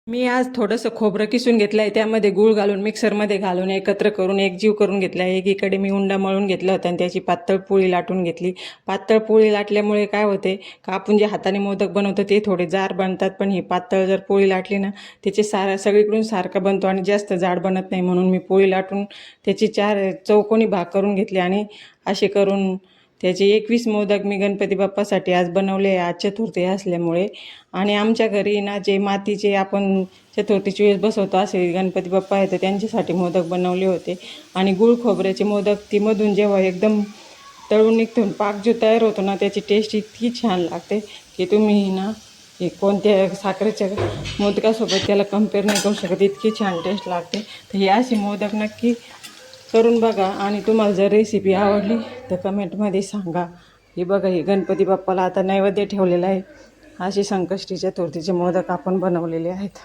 मी आज थोडंसं खोबरं किसून घेतलं आहे, त्यामध्ये गूळ घालून मिक्सरमध्ये घालून एकत्र करून एकजीव करून घेतला आहे. एकीकडे मी उंडा मळून घेतला होता आणि त्याची पातळ पोळी लाटून घेतली. पातळ पोळी लाटल्यामुळे काय होते का आपण जे हाताने मोदक बनवतो ते थोडे जाड बनतात, पण ही पातळ जर पोळी लाटली ना त्याचे सगळीकडून सारखं बनतो आणि जास्त जाड बनत नाही. म्हणून मी पोळी लाटून त्याची 4 चौकोनी भाग करून घेतले आणि असे करून त्याचे 21 मोदक मी गणपती बाप्पासाठी आज बनवले आज चतुर्थी असल्यामुळे. आणि आमच्या घरी ना जे मातीचे आपण चतुर्थीची वेळेस बसवतो असे गणपती बाप्पा आहेत, त्यांच्यासाठी मोदक बनवले होते. आणि गुळ खोबऱ्याचे मोदक ती मधून जेव्हा एकदम तळून निघतो पाक जो तयार होतो ना त्याची टेस्ट इतकी छान लागते की तुम्ही ना हे कोणत्या साखरेच्या मोदकासोबत त्याला कम्पेअर नाही करू शकत, इतकी छान टेस्ट लागते. तर हे अशी मोदक नक्की करून बघा आणि तुम्हाला जर रेसिपी आवडली तर कमेंटमध्ये सांगा. हे बघा, हे गणपती बाप्पाला आता नैवेद्य ठेवलेला आहे. असे संकष्टी चतुर्थीचे मोदक आपण बनवलेले आहेत.